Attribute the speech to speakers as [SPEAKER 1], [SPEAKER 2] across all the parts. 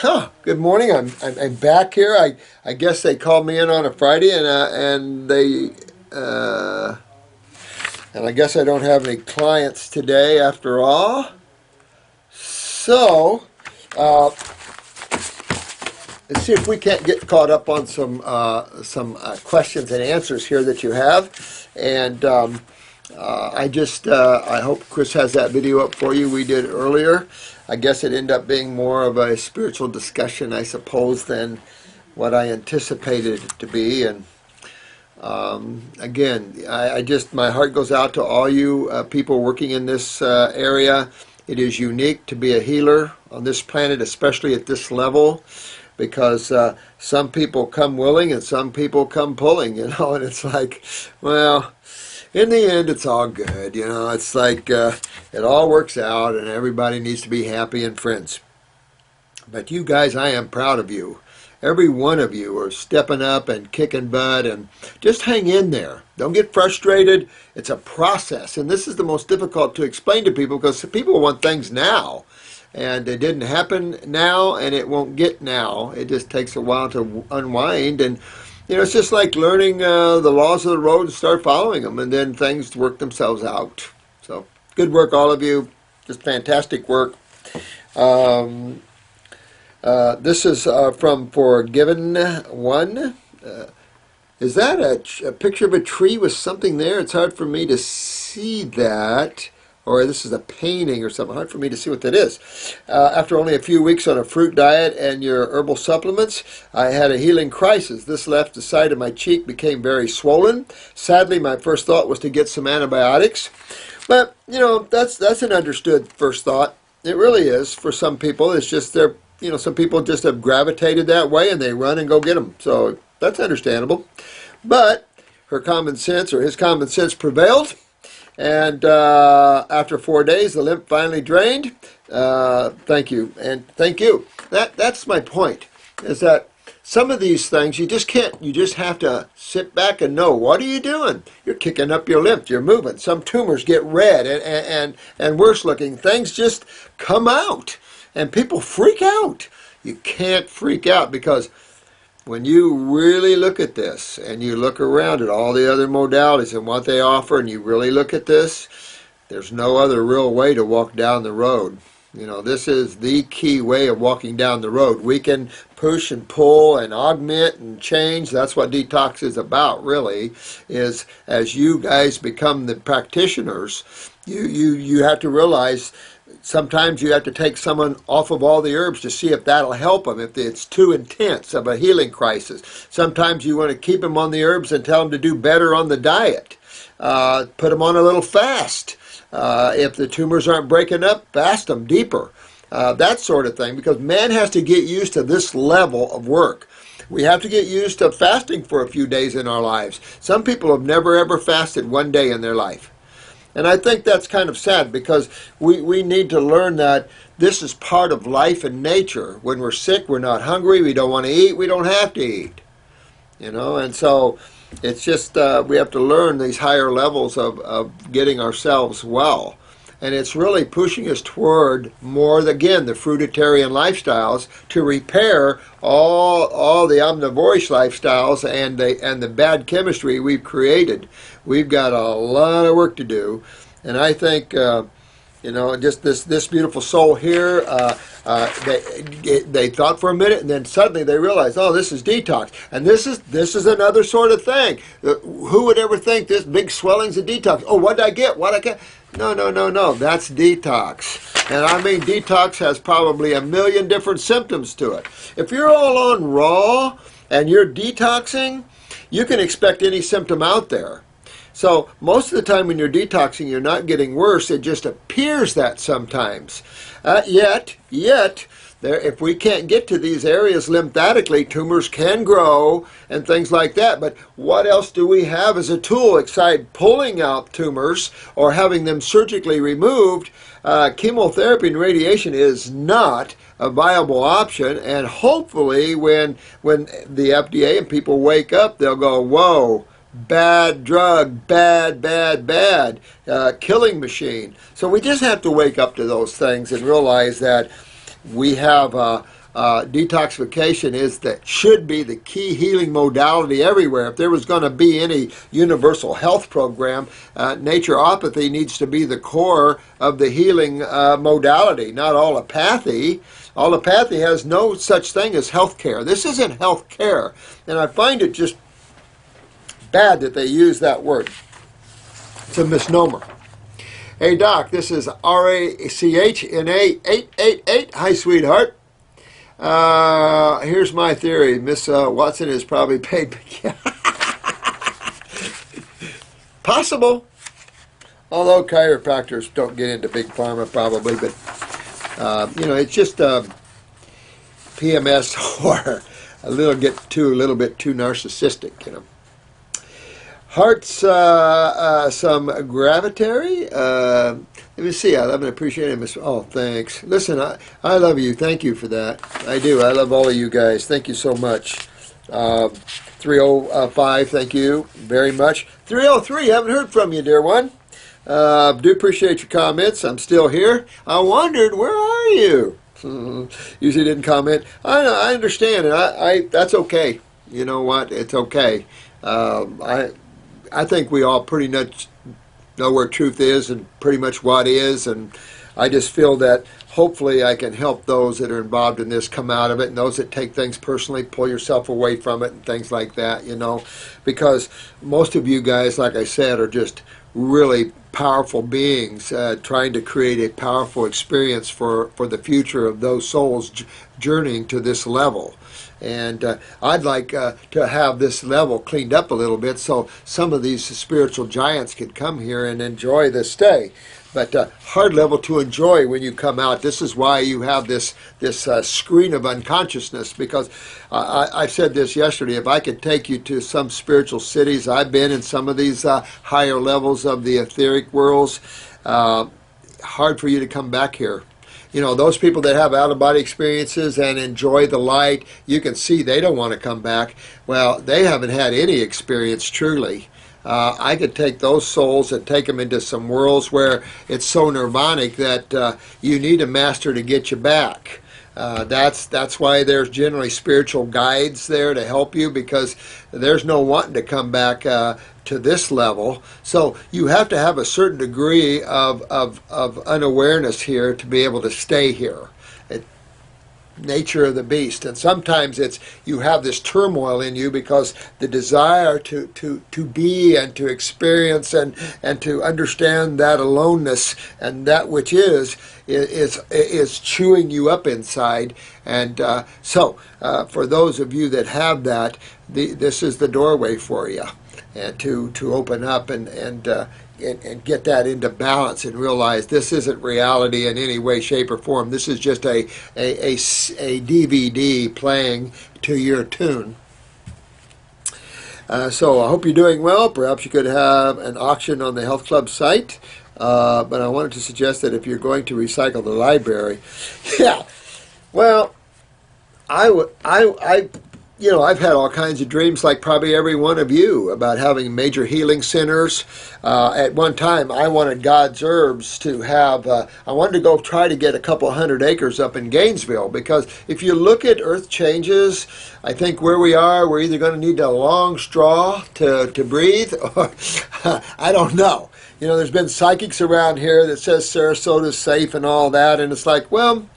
[SPEAKER 1] Good morning. I'm back here. I guess they called me in on a Friday, and I guess I don't have any clients today after all. So let's see if we can't get caught up on some questions and answers here that you have. And I hope Chris has that video up for you we did earlier. I guess it ended up being more of a spiritual discussion, I suppose, than what I anticipated it to be. And again, my heart goes out to all you people working in this area. It is unique to be a healer on this planet, especially at this level, because some people come willing and some people come pulling, and it's like, well, in the end, it's all good. It's like it all works out and everybody needs to be happy and friends. But you guys, I am proud of you. Every one of you are stepping up and kicking butt, and just hang in there. Don't get frustrated. It's a process, and this is the most difficult to explain to people because people want things now, and it didn't happen now, and it won't get now. It just takes a while to unwind, and it's just like learning the laws of the road and start following them, and then things work themselves out. So good work, all of you. Just fantastic work. This is from Forgiven One. Is that a picture of a tree with something there? It's hard for me to see that. Or this is a painting or something. Hard for me to see what that is. After only a few weeks on a fruit diet and your herbal supplements, I had a healing crisis. This left side of my cheek became very swollen. Sadly, my first thought was to get some antibiotics. But, that's an understood first thought. It really is for some people. It's just some people just have gravitated that way and they run and go get them. So that's understandable. But his common sense prevailed. And after 4 days, the lymph finally drained. Thank you. And thank you. That's my point, is that some of these things you just have to sit back and know, what are you doing? You're kicking up your lymph. You're moving. Some tumors get red and worse looking. Things just come out. And people freak out. You can't freak out, because when you really look at this and you look around at all the other modalities and what they offer, and you really look at this, there's no other real way to walk down the road. This is the key way of walking down the road. We can push and pull and augment and change. That's what detox is about, really, is as you guys become the practitioners, you have to realize sometimes you have to take someone off of all the herbs to see if that'll help them, if it's too intense of a healing crisis. Sometimes you want to keep them on the herbs and tell them to do better on the diet. Put them on a little fast. If the tumors aren't breaking up, fast them deeper. That sort of thing, because man has to get used to this level of work. We have to get used to fasting for a few days in our lives. Some people have never ever fasted one day in their life. And I think that's kind of sad, because we need to learn that this is part of life and nature. When we're sick, we're not hungry, we don't want to eat, we don't have to eat. And so it's just we have to learn these higher levels of getting ourselves well. And it's really pushing us toward more, again, the fruitarian lifestyles, to repair all the omnivorish lifestyles and the bad chemistry we've created. We've got a lot of work to do, and I think just this beautiful soul here. They thought for a minute, and then suddenly they realized, oh, this is detox, and this is another sort of thing. Who would ever think this big swelling's a detox? Oh, what did I get? What I get? No, that's detox. And I mean, detox has probably a million different symptoms to it. If you're all on raw and you're detoxing, you can expect any symptom out there. So most of the time when you're detoxing, you're not getting worse. It just appears that sometimes. Yet, if we can't get to these areas lymphatically, tumors can grow and things like that. But what else do we have as a tool except pulling out tumors or having them surgically removed? Chemotherapy and radiation is not a viable option. And hopefully when the FDA and people wake up, they'll go, whoa, bad drug, bad, killing machine. So we just have to wake up to those things and realize that we have a detoxification should be the key healing modality everywhere. If there was going to be any universal health program, naturopathy needs to be the core of the healing modality, not allopathy. Allopathy has no such thing as health care. This isn't health care, and I find it just bad that they use that word. It's a misnomer. Hey, Doc, this is RACHNA888. Hi, sweetheart. Here's my theory. Miss Watson is probably paid. Possible. Although chiropractors don't get into big pharma probably, but, it's just PMS or a little bit too narcissistic, Hearts, some gravitary. Let me see. I love and appreciate it. Oh, thanks. Listen, I love you. Thank you for that. I do. I love all of you guys. Thank you so much. 305, thank you very much. 303, haven't heard from you, dear one. Do appreciate your comments. I'm still here. I wondered, where are you? Usually didn't comment. I understand, and I that's okay. You know what? It's okay. I think we all pretty much know where truth is and pretty much what is, and I just feel that hopefully I can help those that are involved in this come out of it, and those that take things personally, pull yourself away from it and things like that, because most of you guys, like I said, are just really powerful beings trying to create a powerful experience for the future of those souls journeying to this level. And I'd like to have this level cleaned up a little bit so some of these spiritual giants could come here and enjoy the stay. But hard level to enjoy when you come out. This is why you have this screen of unconsciousness, because I said this yesterday. If I could take you to some spiritual cities, I've been in some of these higher levels of the etheric worlds, hard for you to come back here. Those people that have out-of-body experiences and enjoy the light, you can see they don't want to come back. Well, they haven't had any experience truly. I could take those souls and take them into some worlds where it's so nirvanic that you need a master to get you back. That's why there's generally spiritual guides there to help you, because there's no wanting to come back to this level. So you have to have a certain degree of unawareness here to be able to stay here. Nature of the beast, and sometimes it's you have this turmoil in you because the desire to be and to experience and to understand that aloneness and that which is chewing you up inside. And so for those of you that have that, this is the doorway for you, and to open up and get that into balance and realize this isn't reality in any way, shape, or form. This is just a DVD playing to your tune. So I hope you're doing well. Perhaps you could have an auction on the Health Club site. But I wanted to suggest that if you're going to recycle the library, well, I've had all kinds of dreams, like probably every one of you, about having major healing centers. At one time, I wanted God's Herbs to have, I wanted to go try to get a couple 100 acres up in Gainesville, because if you look at Earth changes, I think where we are, we're either going to need a long straw to breathe, or I don't know. There's been psychics around here that says Sarasota's safe and all that, and it's like, well,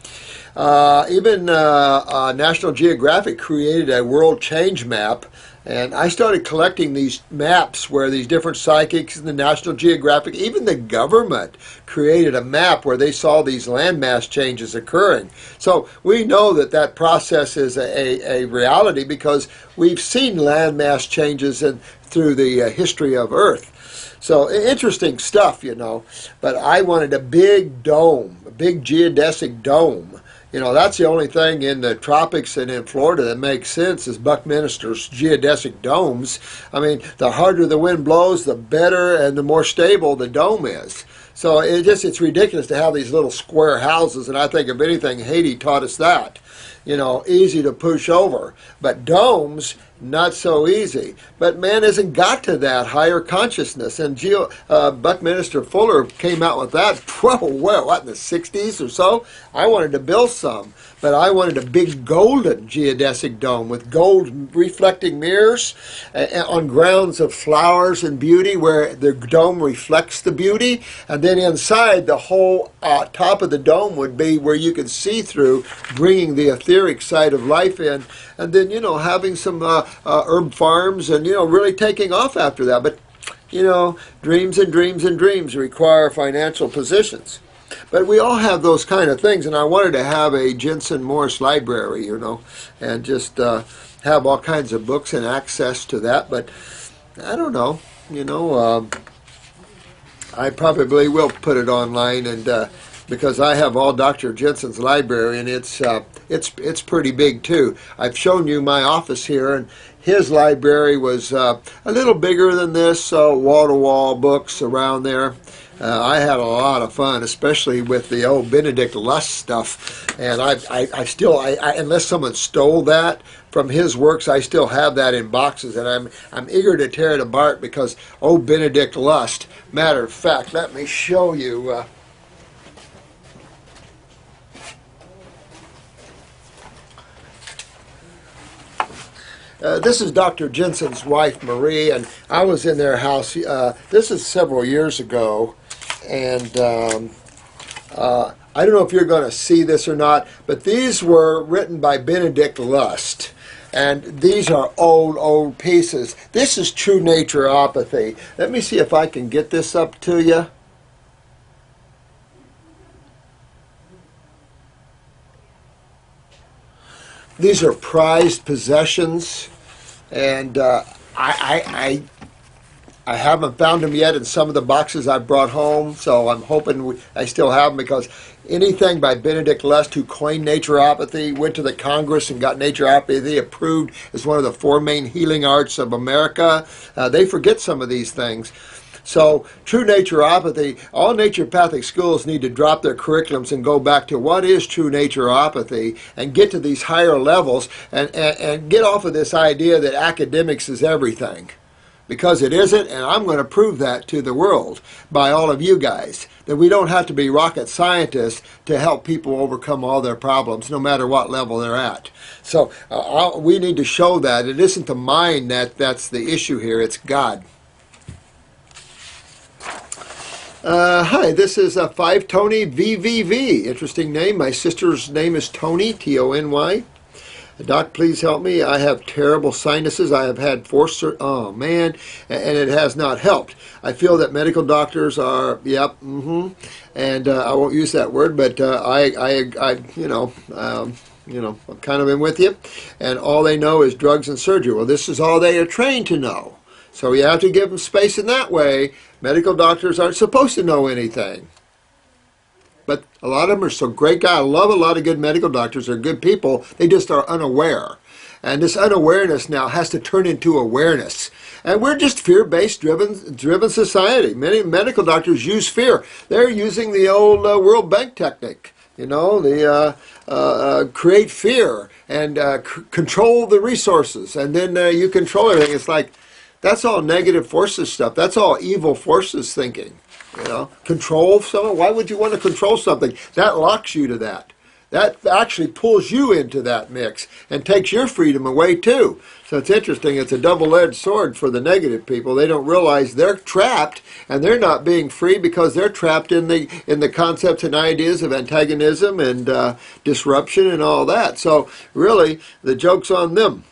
[SPEAKER 1] even National Geographic created a world change map, and I started collecting these maps where these different psychics and the National Geographic, even the government, created a map where they saw these landmass changes occurring. So we know that process is a reality, because we've seen landmass changes through the history of Earth. So interesting stuff, but I wanted a big dome, a big geodesic dome. That's the only thing in the tropics and in Florida that makes sense, is Buckminster's geodesic domes. I mean, the harder the wind blows, the better and the more stable the dome is. So it's ridiculous to have these little square houses, and I think if anything, Haiti taught us that. Easy to push over. But domes not so easy. But man hasn't got to that higher consciousness. And Buckminster Fuller came out with that, what, in the 60s or so? I wanted to build some, but I wanted a big golden geodesic dome with gold reflecting mirrors on grounds of flowers and beauty where the dome reflects the beauty. And then inside, the whole top of the dome would be where you could see through, bringing the etheric side of life in. And then, having some herb farms and, really taking off after that. But, dreams and dreams and dreams require financial positions. But we all have those kind of things, and I wanted to have a Jensen Morse library, and just have all kinds of books and access to that. But I don't know, I probably will put it online, and because I have all Dr. Jensen's library, and it's pretty big too. I've shown you my office here, and his library was a little bigger than this, so wall-to-wall books around there. I had a lot of fun, especially with the old Benedict Lust stuff, and I still, unless someone stole that from his works, I still have that in boxes, and I'm eager to tear it apart because old Benedict Lust. Matter of fact, let me show you. This is Dr. Jensen's wife, Marie, and I was in their house. This is several years ago, and I don't know if you're going to see this or not, but these were written by Benedict Lust, and these are old pieces. This is True Naturopathy. Let me see if I can get this up to you. These are prized possessions, and I haven't found them yet in some of the boxes I brought home, so I'm hoping I still have them, because anything by Benedict Lust, who coined naturopathy, went to the Congress and got naturopathy approved as one of the 4 main healing arts of America. They forget some of these things. So, true naturopathy, all naturopathic schools need to drop their curriculums and go back to what is true naturopathy and get to these higher levels and get off of this idea that academics is everything. Because it isn't, and I'm going to prove that to the world by all of you guys, that we don't have to be rocket scientists to help people overcome all their problems, no matter what level they're at. So we need to show that it isn't the mind that's the issue here, it's God. Hi, this is 5 Tony VVV. Interesting name. My sister's name is Tony, T-O-N-Y. Doc, please help me. I have terrible sinuses. I have had 4 oh man, and it has not helped. I feel that medical doctors are, and I won't use that word, but I'm kind of in with you. And all they know is drugs and surgery. Well, this is all they are trained to know. So you have to give them space in that way. Medical doctors aren't supposed to know anything. But a lot of them are so great. I love a lot of good medical doctors. They're good people. They just are unaware. And this unawareness now has to turn into awareness. And we're just fear-based driven society. Many medical doctors use fear. They're using the old World Bank technique. Create fear and control the resources. And then you control everything. It's like, that's all negative forces stuff. That's all evil forces thinking. Control someone. Why would you want to control something? That locks you to that. That actually pulls you into that mix and takes your freedom away too. So it's interesting. It's a double-edged sword for the negative people. They don't realize they're trapped, and they're not being free because they're trapped in the concepts and ideas of antagonism and disruption and all that. So really, the joke's on them.